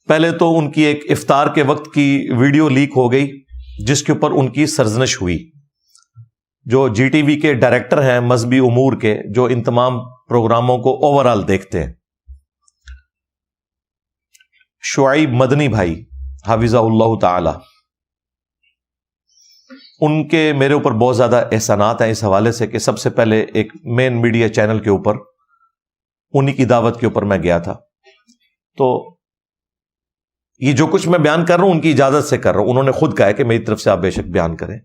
پہلے تو ان کی ایک افطار کے وقت کی ویڈیو لیک ہو گئی جس کے اوپر ان کی سرزنش ہوئی. جو جی ٹی وی کے ڈائریکٹر ہیں مذہبی امور کے، جو ان تمام پروگراموں کو اوور آل دیکھتے ہیں، شعیب مدنی بھائی حافظہ اللہ تعالی، ان کے میرے اوپر بہت زیادہ احسانات ہیں اس حوالے سے کہ سب سے پہلے ایک مین میڈیا چینل کے اوپر انہی کی دعوت کے اوپر میں گیا تھا. تو یہ جو کچھ میں بیان کر رہا ہوں ان کی اجازت سے کر رہا ہوں. انہوں نے خود کہا ہے کہ میری طرف سے آپ بے شک بیان کریں،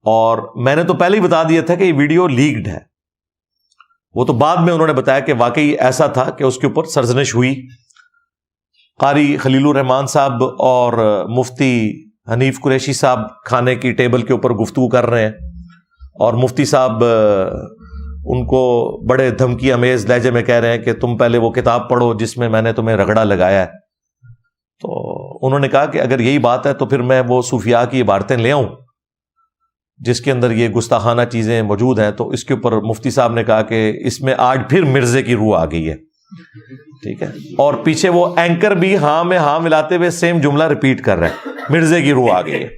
اور میں نے تو پہلے ہی بتا دیا تھا کہ یہ ویڈیو لیکڈ ہے. وہ تو بعد میں انہوں نے بتایا کہ واقعی ایسا تھا کہ اس کے اوپر سرزنش ہوئی. قاری خلیل الرحمان صاحب اور مفتی حنیف قریشی صاحب کھانے کی ٹیبل کے اوپر گفتگو کر رہے ہیں، اور مفتی صاحب ان کو بڑے دھمکی امیز لہجے میں کہہ رہے ہیں کہ تم پہلے وہ کتاب پڑھو جس میں نے تمہیں رگڑا لگایا ہے. تو انہوں نے کہا کہ اگر یہی بات ہے تو پھر میں وہ صوفیاء کی عبارتیں لے آؤں جس کے اندر یہ گستاخانہ چیزیں موجود ہیں. تو اس کے اوپر مفتی صاحب نے کہا کہ اس میں آج پھر مرزے کی روح آ گئی ہے. ٹھیک ہے، اور پیچھے وہ اینکر بھی ہاں میں ہاں ملاتے ہوئے سیم جملہ ریپیٹ کر رہے ہیں، مرزے کی روح آ گئی ہے.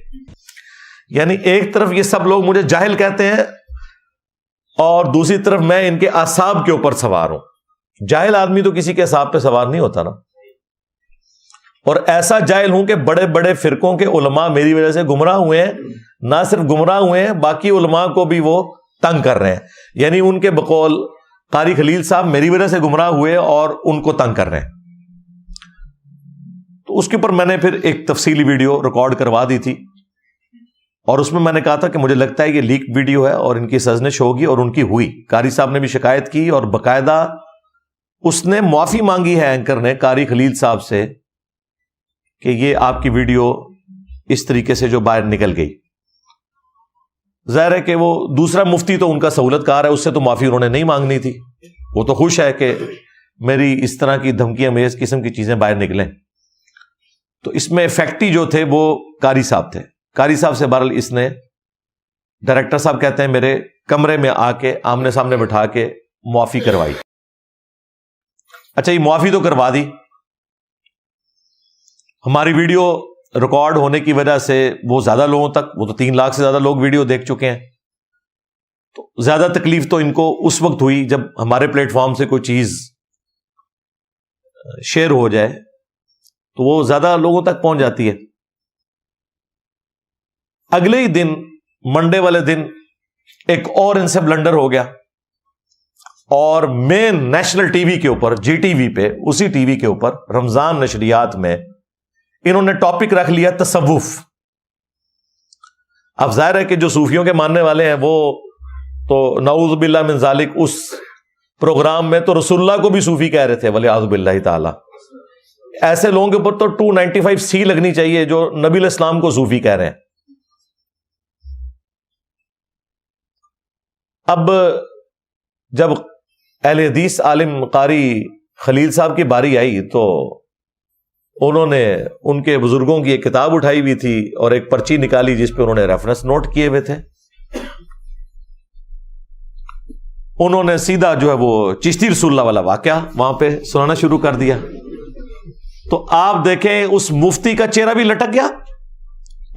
یعنی ایک طرف یہ سب لوگ مجھے جاہل کہتے ہیں اور دوسری طرف میں ان کے اعصاب کے اوپر سوار ہوں. جاہل آدمی تو کسی کے اعصاب پہ سوار نہیں ہوتا نا. اور ایسا جاہل ہوں کہ بڑے بڑے فرقوں کے علماء میری وجہ سے گمراہ ہوئے ہیں، نہ صرف گمراہ ہوئے ہیں باقی علماء کو بھی وہ تنگ کر رہے ہیں. یعنی ان کے بقول قاری خلیل صاحب میری وجہ سے گمراہ ہوئے اور ان کو تنگ کر رہے ہیں. تو اس کے اوپر میں نے پھر ایک تفصیلی ویڈیو ریکارڈ کروا دی تھی، اور اس میں نے کہا تھا کہ مجھے لگتا ہے یہ لیک ویڈیو ہے اور ان کی سرزنش ہوگی، اور ان کی ہوئی. قاری صاحب نے بھی شکایت کی اور باقاعدہ اس نے معافی مانگی ہے اینکر نے قاری خلیل صاحب سے کہ یہ آپ کی ویڈیو اس طریقے سے جو باہر نکل گئی. ظاہر ہے کہ وہ دوسرا مفتی تو ان کا سہولت کار ہے، اس سے تو معافی انہوں نے نہیں مانگنی تھی. وہ تو خوش ہے کہ میری اس طرح کی دھمکی امیز قسم کی چیزیں باہر نکلیں. تو اس میں افیکٹی جو تھے وہ قاری صاحب تھے. قاری صاحب سے بہرحال اس نے، ڈائریکٹر صاحب کہتے ہیں میرے کمرے میں آ کے آمنے سامنے بٹھا کے معافی کروائی. اچھا یہ معافی تو کروا دی. ہماری ویڈیو ریکارڈ ہونے کی وجہ سے وہ زیادہ لوگوں تک، وہ تو 3 لاکھ سے زیادہ لوگ ویڈیو دیکھ چکے ہیں. تو زیادہ تکلیف تو ان کو اس وقت ہوئی جب ہمارے پلیٹ فارم سے کوئی چیز شیئر ہو جائے تو وہ زیادہ لوگوں تک پہنچ جاتی ہے. اگلے ہی دن منڈے والے دن ایک اور ان سے بلنڈر ہو گیا، اور مین نیشنل ٹی وی کے اوپر، جی ٹی وی پہ، اسی ٹی وی کے اوپر رمضان نشریات میں انہوں نے ٹاپک رکھ لیا تصوف. اب ظاہر ہے کہ جو صوفیوں کے ماننے والے ہیں وہ تو نعوذ باللہ من ذالک اس پروگرام میں تو رسول اللہ کو بھی صوفی کہہ رہے تھے ولیعوذ باللہ تعالی. ایسے لوگوں کے اوپر تو 295C لگنی چاہیے جو نبی علیہ السلام کو صوفی کہہ رہے ہیں. اب جب اہل حدیث عالم قاری خلیل صاحب کی باری آئی تو انہوں نے ان کے بزرگوں کی ایک کتاب اٹھائی ہوئی تھی اور ایک پرچی نکالی جس پہ انہوں نے ریفرنس نوٹ کیے ہوئے تھے. انہوں نے سیدھا جو ہے وہ چشتی رسول اللہ والا واقعہ وہاں پہ سنانا شروع کر دیا. تو آپ دیکھیں اس مفتی کا چہرہ بھی لٹک گیا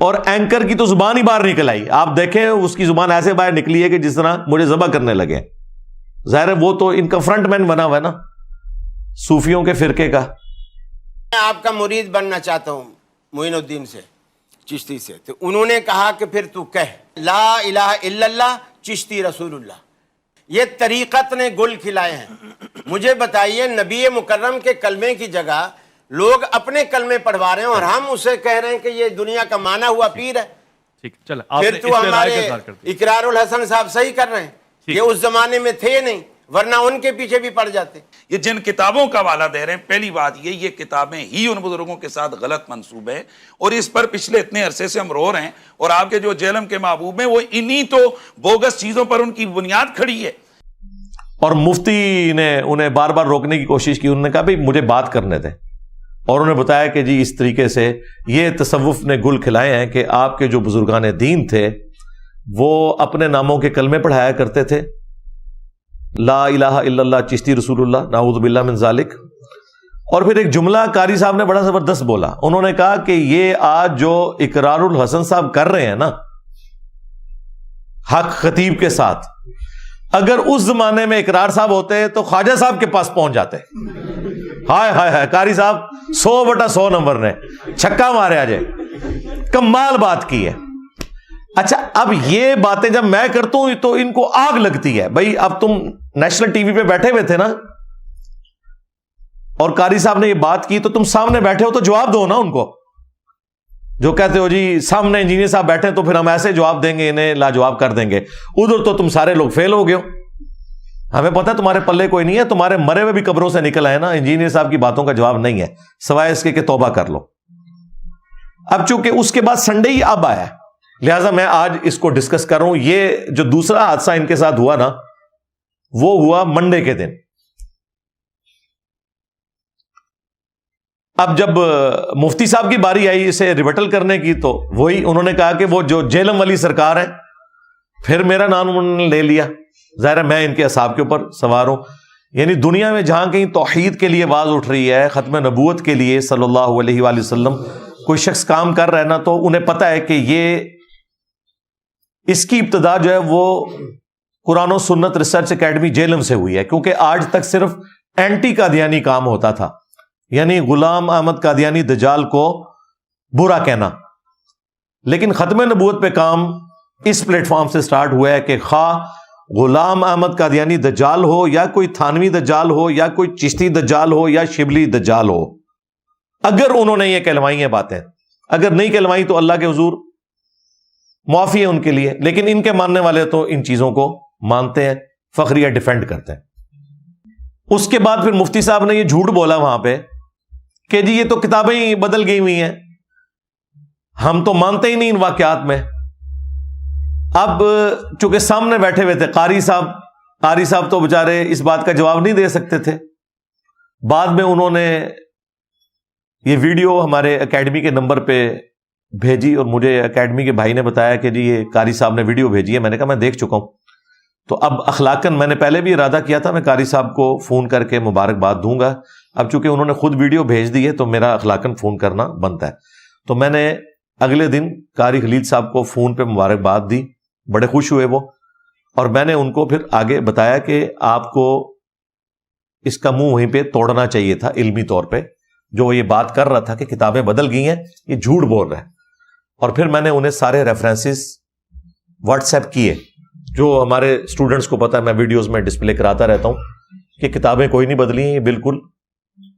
اور اینکر کی تو زبان ہی باہر نکل آئی. آپ دیکھیں اس کی زبان ایسے باہر نکلی ہے کہ جس طرح مجھے ذبح کرنے لگے. ظاہر ہے وہ تو ان کا فرنٹ مین بنا ہوا ہے نا صوفیوں کے فرقے کا. میں آپ کا مرید بننا چاہتا ہوں معین الدین سے، چشتی سے. تو انہوں نے کہا کہ پھر تو کہہ لا الہ الا اللہ چشتی رسول اللہ. یہ طریقت نے گل کھلائے ہیں. مجھے بتائیے نبی مکرم کے کلمے کی جگہ لوگ اپنے کلمے پڑھوا رہے ہیں اور ہم اسے کہہ رہے ہیں کہ یہ دنیا کا مانا ہوا پیر ہے. پھر تو ہمارے اقرار الحسن صاحب صحیح کر رہے ہیں. یہ اس زمانے میں تھے نہیں ورنہ ان کے پیچھے بھی پڑ جاتے. یہ جن کتابوں کا حوالہ دے رہے ہیں، پہلی بات یہ کتابیں ہی ان بزرگوں کے ساتھ غلط منسوب ہے، اور اس پر پچھلے اتنے عرصے سے ہم رو رہے ہیں. اور آپ کے جو جیلم کے محبوب ہیں وہ انہی تو بوگس چیزوں پر ان کی بنیاد کھڑی ہے. اور مفتی نے انہیں بار بار روکنے کی کوشش کی. انہوں نے کہا بھائی مجھے بات کرنے دیں، اور انہوں نے بتایا کہ جی اس طریقے سے یہ تصوف نے گل کھلائے ہیں کہ آپ کے جو بزرگان دین تھے وہ اپنے ناموں کے کلمے پڑھایا کرتے تھے، لا الہ الا اللہ چشتی رسول اللہ نعوذ باللہ من ذالک. اور پھر ایک جملہ قاری صاحب نے بڑا زبردست بولا. انہوں نے کہا کہ یہ آج جو اقرار الحسن صاحب کر رہے ہیں نا حق خطیب کے ساتھ، اگر اس زمانے میں اقرار صاحب ہوتے تو خواجہ صاحب کے پاس پہنچ جاتے. ہائے ہائے ہائے، قاری صاحب 100/100 نمبر نے چھکا مارے آج، کمال بات کی ہے. اچھا، اب یہ باتیں جب میں کرتا ہوں تو ان کو آگ لگتی ہے. بھائی اب تم نیشنل ٹی وی پہ بیٹھے ہوئے تھے نا، اور قاری صاحب نے یہ بات کی تو تم سامنے بیٹھے ہو تو جواب دو نا ان کو. جو کہتے ہو جی سامنے انجینئر صاحب بیٹھے تو پھر ہم ایسے جواب دیں گے، انہیں لاجواب کر دیں گے. ادھر تو تم سارے لوگ فیل ہو گئے ہو. ہمیں پتہ ہے تمہارے پلے کوئی نہیں ہے، تمہارے مرے ہوئے بھی قبروں سے نکل آئے نا. انجینئر صاحب کی باتوں کا جواب نہیں ہے سوائے اس کے کہ توبہ کر لو. اب چونکہ اس کے بعد سنڈے ہی اب آیا، لہٰذا میں آج اس کو ڈسکس کر رہا ہوں. یہ جو دوسرا حادثہ ان کے ساتھ ہوا نا، وہ ہوا منڈے کے دن. اب جب مفتی صاحب کی باری آئی اسے ریبٹل کرنے کی تو وہی انہوں نے کہا کہ وہ جو جیلم ولی سرکار ہیں، پھر میرا نام انہوں نے لے لیا. ظاہر ہے میں ان کے اصحاب کے اوپر سوار ہوں. یعنی دنیا میں جہاں کہیں توحید کے لیے آواز اٹھ رہی ہے، ختم نبوت کے لیے صلی اللہ علیہ وآلہ وسلم کوئی شخص کام کر رہا ہے نا، تو انہیں پتہ ہے کہ یہ اس کی ابتدا جو ہے وہ قرآن و سنت ریسرچ اکیڈمی جیلم سے ہوئی ہے. کیونکہ آج تک صرف اینٹی قادیانی کام ہوتا تھا، یعنی غلام احمد قادیانی دجال کو برا کہنا. لیکن ختم نبوت پہ کام اس پلیٹ فارم سے سٹارٹ ہوا ہے کہ خواہ غلام احمد قادیانی دجال ہو یا کوئی تھانوی دجال ہو یا کوئی چشتی دجال ہو یا شبلی دجال ہو، اگر انہوں نے یہ کہلوائی ہیں باتیں، اگر نہیں کہلوائی تو اللہ کے حضور معافی ہے ان کے لیے. لیکن ان کے ماننے والے تو ان چیزوں کو مانتے ہیں، فخریہ ڈیفینڈ کرتے ہیں. اس کے بعد پھر مفتی صاحب نے یہ جھوٹ بولا وہاں پہ کہ جی یہ تو کتابیں ہی بدل گئی ہوئی ہیں، ہم تو مانتے ہی نہیں ان واقعات میں. اب چونکہ سامنے بیٹھے ہوئے تھے قاری صاحب تو بےچارے اس بات کا جواب نہیں دے سکتے تھے. بعد میں انہوں نے یہ ویڈیو ہمارے اکیڈمی کے نمبر پہ بھیجی اور مجھے اکیڈمی کے بھائی نے بتایا کہ جی یہ قاری صاحب نے ویڈیو بھیجی ہے. میں نے کہا میں دیکھ چکا ہوں. تو اب اخلاقاً میں نے پہلے بھی ارادہ کیا تھا میں قاری صاحب کو فون کر کے مبارکباد دوں گا. اب چونکہ انہوں نے خود ویڈیو بھیج دی ہے تو میرا اخلاقاً فون کرنا بنتا ہے. تو میں نے اگلے دن قاری خلیل صاحب کو فون پہ مبارکباد دی، بڑے خوش ہوئے وہ. اور میں نے ان کو پھر آگے بتایا کہ آپ کو اس کا منہ وہیں پہ توڑنا چاہیے تھا علمی طور پہ. جو وہ یہ بات کر رہا تھا کہ کتابیں بدل گئی ہیں، یہ جھوٹ بول رہا ہے. اور پھر میں نے انہیں سارے ریفرنسز واٹس ایپ کیے. جو ہمارے اسٹوڈنٹس کو پتا ہے میں ویڈیوز میں ڈسپلے کراتا رہتا ہوں کہ کتابیں کوئی نہیں بدلی ہیں، یہ بالکل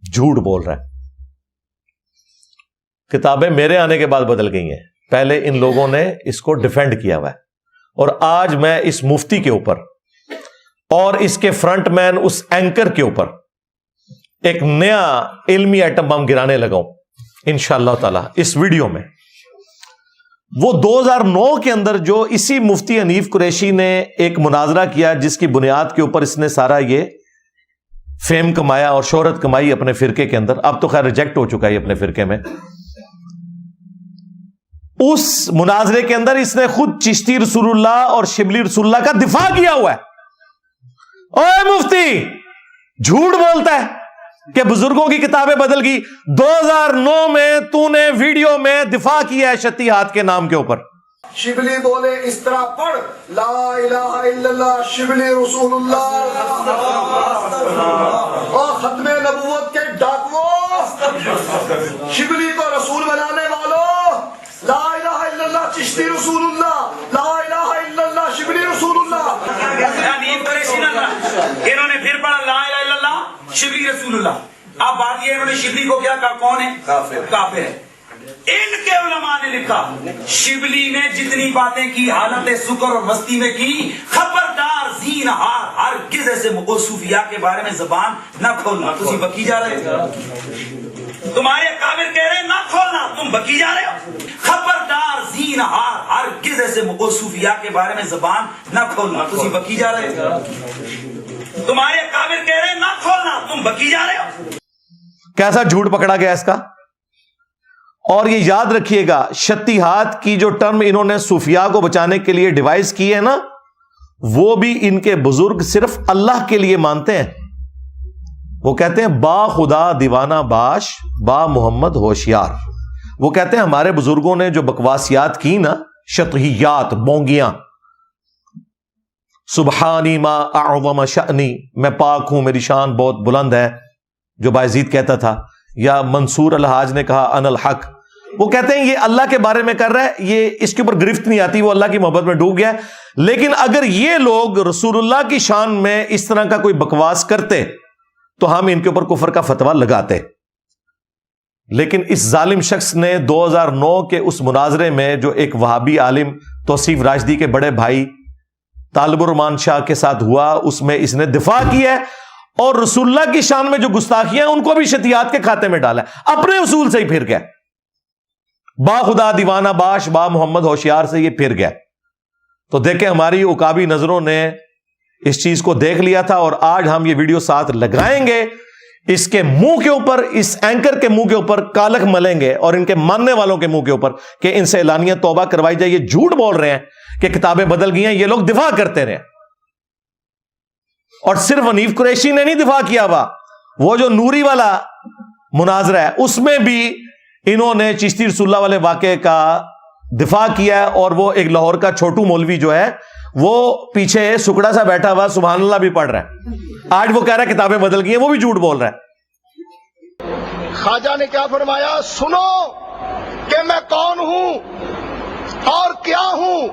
جھوٹ بول رہا ہے. کتابیں میرے آنے کے بعد بدل گئی ہیں، پہلے ان لوگوں نے اس کو ڈیفینڈ کیا ہوا ہے. اور آج میں اس مفتی کے اوپر اور اس کے فرنٹ مین اس اینکر کے اوپر ایک نیا علمی ایٹم بم گرانے لگا ہوں انشاءاللہ تعالی اس ویڈیو میں. وہ 2009 کے اندر جو اسی مفتی حنیف قریشی نے ایک مناظرہ کیا جس کی بنیاد کے اوپر اس نے سارا یہ فیم کمایا اور شہرت کمائی اپنے فرقے کے اندر. اب تو خیر ریجیکٹ ہو چکا ہے اپنے فرقے میں. اس مناظرے کے اندر اس نے خود چشتی رسول اللہ اور شبلی رسول اللہ کا دفاع کیا ہوا ہے. اوے مفتی، جھوٹ بولتا ہے کہ بزرگوں کی کتابیں بدل گئی. 2009 میں تو نے ویڈیو میں دفاع کیا ہے شتی ہاتھ کے نام کے اوپر. شبلی بولے اس طرح پڑھ، لا الہ الا اللہ شبلی رسول اللہ. اور ختم نبوت کے ڈاکووں، شبلی کو رسول بنانے والوں، لا الہ الا اللہ چشتی رسول اللہ، لا الہ الا اللہ شبلی رسول اللہ. انہوں نے پھر پڑھا لا الہ الا اللہ شبلی رسول اللہ. اب بات یہ انہوں نے شبلی کو کیا کہا؟ کون ہے؟ کافر ہے. ان کے علماء نے لکھا شبلی نے جتنی باتیں کی حالت سکر اور مستی میں کی، خبردار زین ہار ہرگز ایسے صوفیاء کے بارے میں زبان نہ کھولنا. تم بکی جا رہے ہو، تمہارے کافر کہہ رہے نہ کھولنا، تم بکی جا رہے ہو. خبردار زین ہار ہرگز ایسے صوفیاء کے بارے میں زبان نہ کھولنا. تم بکی جا رہے ہو، تمہارے کافر کہہ رہے نہ کھولنا، تم بکی جا رہے ہو. کیسا جھوٹ پکڑا گیا اس کا. اور یہ یاد رکھیے گا شتی ہاتھ کی جو ٹرم انہوں نے صوفیاء کو بچانے کے لیے ڈیوائز کی ہے نا، وہ بھی ان کے بزرگ صرف اللہ کے لیے مانتے ہیں. وہ کہتے ہیں با خدا دیوانہ باش با محمد ہوشیار. وہ کہتے ہیں ہمارے بزرگوں نے جو بکواسیات کی نا، شطحیات، بونگیاں، سبحانی ما اعظم شأنی، میں پاک ہوں میری شان بہت بلند ہے، جو بایزید کہتا تھا، یا منصور الحاج نے کہا ان الحق. وہ کہتے ہیں یہ اللہ کے بارے میں کر رہا ہے، یہ اس کے اوپر گرفت نہیں آتی، وہ اللہ کی محبت میں ڈوب گیا ہے. لیکن اگر یہ لوگ رسول اللہ کی شان میں اس طرح کا کوئی بکواس کرتے تو ہم ان کے اوپر کفر کا فتویٰ لگاتے. لیکن اس ظالم شخص نے 2009 کے اس مناظرے میں جو ایک وہابی عالم توصیف راشدی کے بڑے بھائی طالب الرحمان شاہ کے ساتھ ہوا، اس میں اس نے دفاع کی ہے، اور رسول اللہ کی شان میں جو گستاخیاں ہیں ان کو بھی شتیات کے کھاتے میں ڈالا ہے، اپنے اصول سے ہی پھر گیا. با خدا دیوانہ باش با محمد ہوشیار سے یہ پھر گیا. تو دیکھیں ہماری عقابی نظروں نے اس چیز کو دیکھ لیا تھا، اور آج ہم یہ ویڈیو ساتھ لگائیں گے، اس کے منہ کے اوپر، اس اینکر کے منہ کے اوپر کالک ملیں گے، اور ان کے ماننے والوں کے منہ کے اوپر کہ ان سے اعلانیہ توبہ کروائی جائے. یہ جھوٹ بول رہے ہیں کہ کتابیں بدل گئی ہیں، یہ لوگ دفاع کرتے رہے. اور صرف حنیف قریشی نے نہیں دفاع کیا ہوا، وہ جو نوری والا مناظرہ ہے اس میں بھی انہوں نے چشتی رسول اللہ والے واقعے کا دفاع کیا ہے. اور وہ ایک لاہور کا چھوٹو مولوی جو ہے وہ پیچھے سکڑا سا بیٹھا ہوا سبحان اللہ بھی پڑھ رہا ہے، آج وہ کہہ رہا ہے کتابیں بدل گئی ہیں، وہ بھی جھوٹ بول رہا ہے. خواجہ نے کیا فرمایا؟ سنو کہ میں کون ہوں اور کیا ہوں.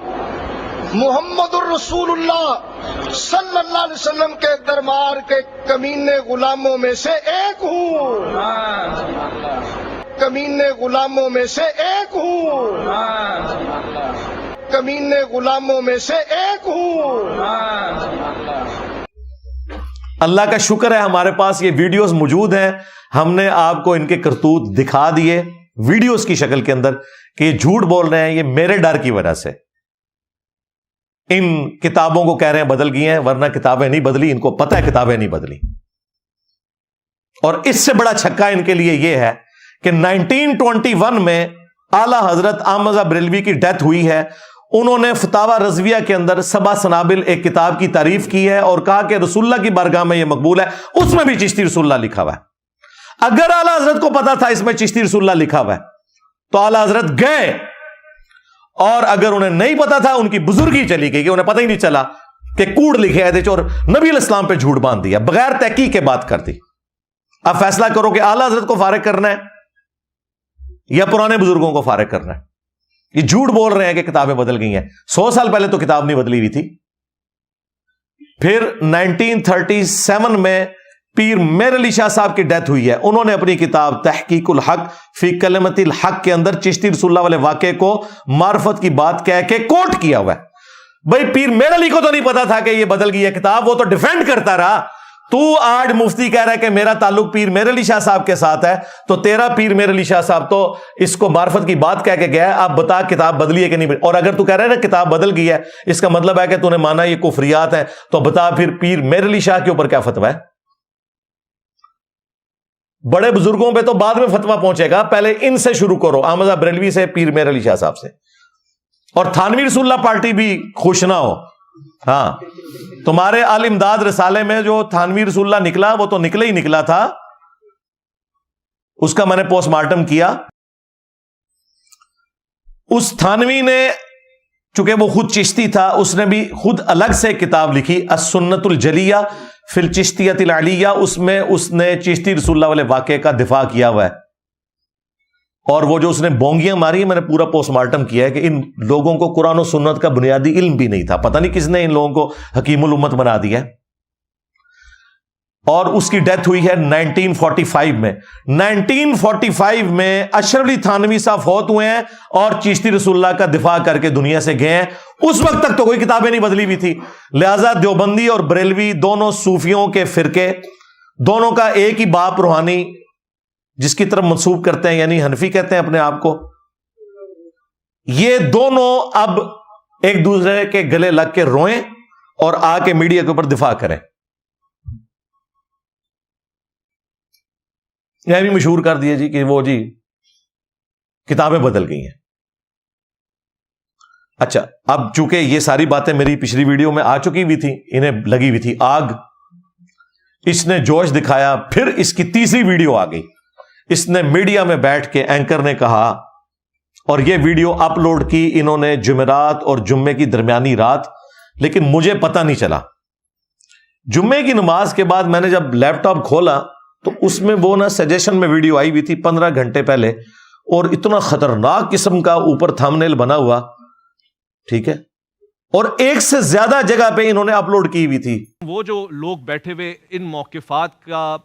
محمد الرسول اللہ صلی اللہ علیہ وسلم کے دربار کے کمینے غلاموں میں سے ایک ہوں، کمینے غلاموں میں سے ایک ہوں، کمینے غلاموں میں سے ایک ہوں. اللہ کا شکر ہے ہمارے پاس یہ ویڈیوز موجود ہیں، ہم نے آپ کو ان کے کرتوت دکھا دیے ویڈیوز کی شکل کے اندر کہ یہ جھوٹ بول رہے ہیں. یہ میرے ڈر کی وجہ سے ان کتابوں کو کہہ رہے ہیں بدل گئی ہیں، ورنہ کتابیں نہیں بدلی، ان کو پتہ ہے کتابیں نہیں بدلی. اور اس سے بڑا چھکا ان کے لیے یہ ہے کہ 1921 میں اعلیٰ حضرت احمد رضا بریلوی کی ڈیتھ ہوئی ہے. انہوں نے فتاوی رضویہ کے اندر سبع سنابل ایک کتاب کی تعریف کی ہے اور کہا کہ رسول اللہ کی بارگاہ میں یہ مقبول ہے. اس میں بھی چشتی رسول اللہ لکھا ہوا ہے. اگر اعلیٰ حضرت کو پتا تھا اس میں چشتی رسول اللہ لکھا ہوا ہے تو اعلیٰ حضرت گئے، اور اگر انہیں نہیں پتا تھا ان کی بزرگی چلی گئی کہ انہیں پتہ ہی نہیں چلا کہ کوڑ لکھے آئے تھے اور نبی علیہ السلام پہ جھوٹ باندھ دیا، بغیر تحقیق کے بات کر دی. اب فیصلہ کرو کہ اعلیٰ حضرت کو فارغ کرنا ہے یا پرانے بزرگوں کو فارغ کرنا ہے. یہ جھوٹ بول رہے ہیں کہ کتابیں بدل گئی ہیں. 100 سال پہلے تو کتاب نہیں بدلی ہوئی تھی. پھر 1937 میں پیر میر علی شاہ صاحب کی ڈیتھ ہوئی ہے. انہوں نے اپنی کتاب تحقیق الحق فی کلمت الحق کے اندر چشتی رسول اللہ والے واقعے کو معرفت کی بات کہہ کے کوٹ کیا ہوا ہے. بھائی پیر میر علی کو تو نہیں پتا تھا کہ یہ بدل گئی ہے کتاب، وہ تو ڈیفینڈ کرتا رہا. تو آج مفتی کہہ رہا ہے کہ میرا تعلق پیر میر علی شاہ صاحب کے ساتھ ہے، تو تیرا پیر میر علی شاہ صاحب تو اس کو معرفت کی بات کہہ کے گیا ہے. آپ بتا کتاب بدلی ہے کہ نہیں. اور اگر تو کہہ رہا ہے نا کتاب بدل گئی ہے، اس کا مطلب ہے کہ تو نے مانا یہ کفریات ہیں، تو بتا پھر پیر میر علی شاہ کے اوپر کیا فتویٰ ہے. بڑے بزرگوں پہ تو بعد میں فتویٰ پہنچے گا، پہلے ان سے شروع کرو، احمد رضا بریلوی سے، پیر میر علی شاہ صاحب سے. اور تھانوی رسول اللہ پارٹی بھی خوش نہ ہو. ہاں تمہارے آل امداد رسالے میں جو تھانوی رسول اللہ نکلا وہ تو نکلے ہی نکلا تھا. اس کا میں نے پوسٹ مارٹم کیا. اس تھانوی نے چونکہ وہ خود چشتی تھا، اس نے بھی خود الگ سے کتاب لکھی السنت الجلیہ فی الچشتیۃ العلیہ. اس میں اس نے چشتی رسول اللہ والے واقعے کا دفاع کیا ہوا ہے. اور وہ جو اس نے بونگیاں ماری ہیں، میں نے پورا پوسٹ مارٹم کیا ہے کہ ان لوگوں کو قرآن و سنت کا بنیادی علم بھی نہیں تھا. پتہ نہیں کس نے ان لوگوں کو حکیم الامت بنا دیا. اور اس کی ڈیتھ ہوئی ہے 1945 میں. 1945 میں اشرف علی تھانوی صاحب فوت ہوئے ہیں اور چشتی رسول اللہ کا دفاع کر کے دنیا سے گئے ہیں. اس وقت تک تو کوئی کتابیں نہیں بدلی ہوئی تھی. لہذا دیوبندی اور بریلوی دونوں صوفیوں کے فرقے، دونوں کا ایک ہی باپ روحانی جس کی طرف منسوب کرتے ہیں، یعنی حنفی کہتے ہیں اپنے آپ کو، یہ دونوں اب ایک دوسرے کے گلے لگ کے روئیں اور آ کے میڈیا کے اوپر دفاع کریں. یہ بھی مشہور کر دیا جی کہ وہ جی کتابیں بدل گئی ہیں. اچھا، اب چونکہ یہ ساری باتیں میری پچھلی ویڈیو میں آ چکی ہوئی تھی، انہیں لگی ہوئی تھی آگ اس نے جوش دکھایا. پھر اس کی تیسری ویڈیو آ گئی. اس نے میڈیا میں بیٹھ کے اینکر نے کہا, اور یہ ویڈیو اپلوڈ کی انہوں نے جمعرات اور جمعے کی درمیانی رات, لیکن مجھے پتہ نہیں چلا. جمعے کی نماز کے بعد میں نے جب لیپ ٹاپ کھولا تو اس میں وہ سجیشن میں ویڈیو آئی ہوئی تھی 15 گھنٹے پہلے, اور اتنا خطرناک قسم کا اوپر تھمبنیل بنا ہوا, ٹھیک ہے, اور ایک سے زیادہ جگہ پہ انہوں نے اپلوڈ کی ہوئی تھی. وہ جو لوگ بیٹھے ہوئے ان موقفات کا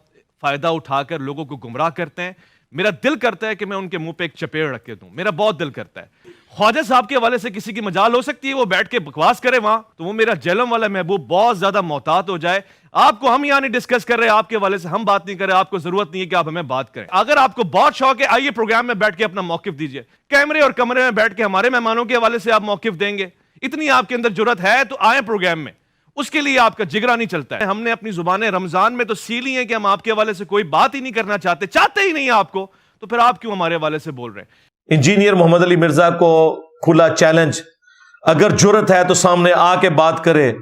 فائدہ اٹھا کر لوگوں کو گمراہ کرتے ہیں, میرا دل کرتا ہے کہ میں ان کے منہ پہ ایک چپیڑ رکھ کے دوں. میرا بہت دل کرتا ہے. خواجہ صاحب کے حوالے سے کسی کی مجال ہو سکتی ہے وہ بیٹھ کے بکواس کرے وہاں, تو وہ میرا جہلم والا محبوب بہت زیادہ محتاط ہو جائے. آپ کو ہم یہاں نہیں ڈسکس کر رہے, آپ کے حوالے سے ہم بات نہیں کر رہے, آپ کو ضرورت نہیں ہے کہ آپ ہمیں بات کریں. اگر آپ کو بہت شوق ہے آئیے پروگرام میں بیٹھ کے اپنا موقف دیجئے. کیمرے اور کمرے میں بیٹھ کے ہمارے مہمانوں کے حوالے سے آپ موقف دیں گے, اتنی آپ کے اندر جرت ہے تو آئیں پروگرام میں. اس کے لیے آپ کا جگرا نہیں چلتا ہے. ہم نے اپنی زبانیں رمضان میں تو سیلی ہیں کہ ہم آپ کے حوالے سے کوئی بات ہی نہیں کرنا چاہتے ہی نہیں آپ کو, تو پھر آپ کیوں ہمارے حوالے سے بول رہے ہیں؟ انجینئر محمد علی مرزا کو کھلا چیلنج, اگر جرت ہے تو سامنے آ کے بات کرے.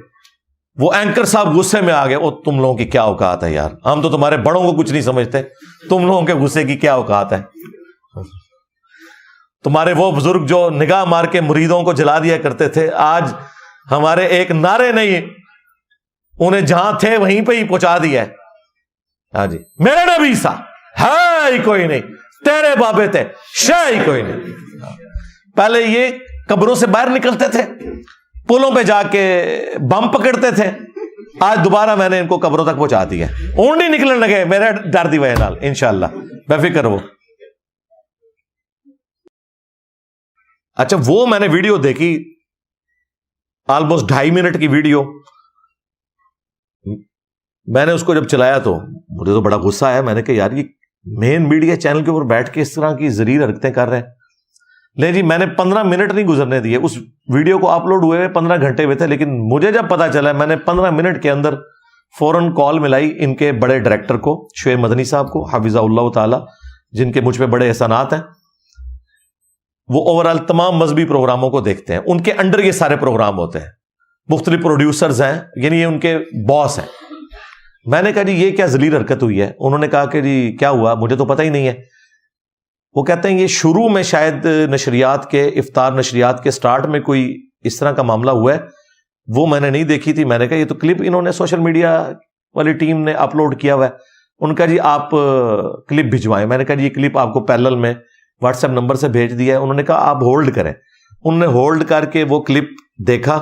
وہ اینکر صاحب غصے میں آ گئے, او تم لوگوں کی کیا اوقات ہے یار, ہم تو تمہارے بڑوں کو کچھ نہیں سمجھتے, تم لوگوں کے غصے کی کیا اوقات ہے. تمہارے وہ بزرگ جو نگاہ مار کے مریدوں کو جلا دیا کرتے تھے, آج ہمارے ایک نعرے نہیں انہیں جہاں تھے وہیں پہ ہی پہنچا دیا ہے. ہاں جی, میرے نبی سا ہے ہی کوئی نہیں, تیرے بابے تھے شے ہی کوئی نہیں. پہلے یہ قبروں سے باہر نکلتے تھے, پلوں پہ جا کے بم پکڑتے تھے, آج دوبارہ میں نے ان کو قبروں تک پہنچا دیا. اونٹ نہیں نکلنے لگے میرے ڈر دی وجہ نال, انشاءاللہ بے فکر ہو. اچھا, وہ میں نے ویڈیو دیکھی آلموسٹ 2.5 منٹ کی ویڈیو. میں نے اس کو جب چلایا تو مجھے تو بڑا غصہ آیا. میں نے کہا یار یہ مین میڈیا چینل کے اوپر بیٹھ کے اس طرح کی زریر حرکتیں کر رہے ہیں. لے جی, میں نے 15 منٹ نہیں گزرنے دیے. اس ویڈیو کو اپلوڈ ہوئے 15 گھنٹے ہوئے تھے, لیکن مجھے جب پتا چلا میں نے 15 منٹ کے اندر فوراً کال ملائی ان کے بڑے ڈائریکٹر کو, شعیب مدنی صاحب کو حفظہ اللہ تعالی, جن کے مجھ پہ بڑے احسانات ہیں. وہ اوورال تمام مذہبی پروگراموں کو دیکھتے ہیں, ان کے انڈر یہ سارے پروگرام ہوتے ہیں, مختلف پروڈیوسرز ہیں, یعنی یہ ان کے باس ہیں. میں نے کہا جی یہ کیا ذلیل حرکت ہوئی ہے؟ انہوں نے کہا کہ جی کیا ہوا, مجھے تو پتہ ہی نہیں ہے. وہ کہتے ہیں یہ شروع میں شاید نشریات کے افطار نشریات کے سٹارٹ میں کوئی اس طرح کا معاملہ ہوا ہے, وہ میں نے نہیں دیکھی تھی. میں نے کہا یہ تو کلپ انہوں نے سوشل میڈیا والی ٹیم نے اپلوڈ کیا ہوا ہے. ان کا جی آپ کلپ بھجوائیں. میں نے کہا جی یہ کلپ آپ کو پیرلل میں واٹس ایپ نمبر سے بھیج دیا ہے. انہوں نے کہا آپ ہولڈ کریں. انہوں نے ہولڈ کر کے وہ کلپ دیکھا,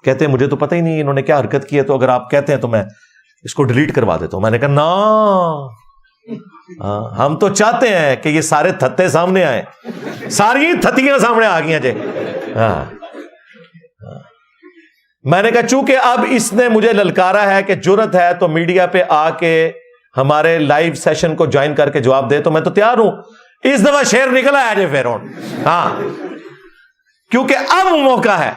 کہتے ہیں مجھے تو پتہ ہی نہیں انہوں نے کیا حرکت کی ہے, تو اگر آپ کہتے ہیں تو میں اس کو ڈیلیٹ کروا دیتا ہوں. میں نے کہا نا, ہم تو چاہتے ہیں کہ یہ سارے تھتے سامنے آئیں, ساری تھتیاں سامنے آ گئی ہیں جی. میں نے کہا چونکہ اب اس نے مجھے للکارا ہے کہ جرت ہے تو میڈیا پہ آ کے ہمارے لائیو سیشن کو جوائن کر کے جواب دے, تو میں تو تیار ہوں. اس دفعہ شیر نکلا ہے جی فیرون, ہاں, کیونکہ اب موقع ہے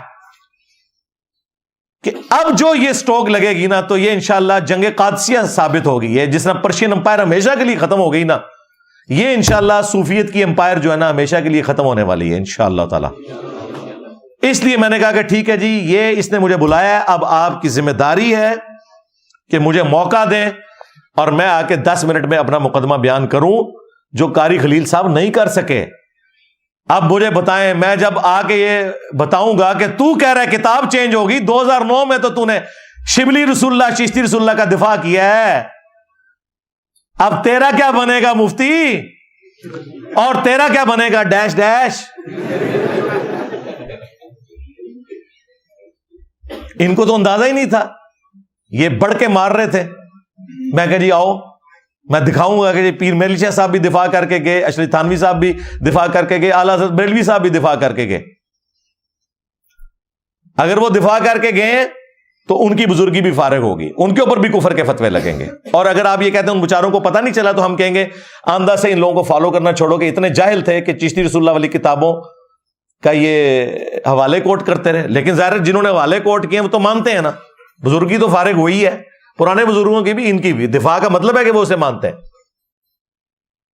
کہ اب جو یہ سٹوک لگے گی نا تو یہ انشاءاللہ جنگ قادسیہ ثابت ہوگی. یہ جس طرح پرشین امپائر ہمیشہ کے لیے ختم ہو گئی نا, یہ انشاءاللہ صوفیت کی امپائر جو ہے نا ہمیشہ کے لیے ختم ہونے والی ہے انشاءاللہ تعالی. اس لیے میں نے کہا کہ ٹھیک ہے جی, یہ اس نے مجھے بلایا ہے, اب آپ کی ذمہ داری ہے کہ مجھے موقع دیں اور میں آ کے 10 منٹ میں اپنا مقدمہ بیان کروں جو قاری خلیل صاحب نہیں کر سکے. اب مجھے بتائیں, میں جب آ کے یہ بتاؤں گا کہ تو کہہ رہا ہے کتاب چینج ہوگی, 2009 میں تو نے شبلی رسول اللہ چشتی رسول اللہ کا دفاع کیا ہے, اب تیرا کیا بنے گا مفتی, اور تیرا کیا بنے گا ڈیش ڈیش. ان کو تو اندازہ ہی نہیں تھا, یہ بڑھ کے مار رہے تھے. میں کہا جی آؤ میں دکھاؤں گا کہ جی پیر میرلی شاہ صاحب بھی دفاع کر کے گئے, اشرف تھانوی صاحب بھی دفاع کر کے گئے, اعلیٰ حضرت بریلوی صاحب بھی دفاع کر کے گئے. اگر وہ دفاع کر کے گئے تو ان کی بزرگی بھی فارغ ہوگی, ان کے اوپر بھی کفر کے فتوے لگیں گے. اور اگر آپ یہ کہتے ہیں ان بیچاروں کو پتہ نہیں چلا, تو ہم کہیں گے آمدہ سے ان لوگوں کو فالو کرنا چھوڑو کہ اتنے جاہل تھے کہ چشتی رسول اللہ والی کتابوں کا یہ حوالے کوٹ کرتے رہے. لیکن ظاہر جنہوں نے حوالے کوٹ کیے وہ تو مانتے ہیں نا, بزرگی تو فارغ ہوئی ہے, پرانے بزرگوں کی بھی ان کی بھی. دفاع کا مطلب ہے کہ وہ اسے مانتے ہیں.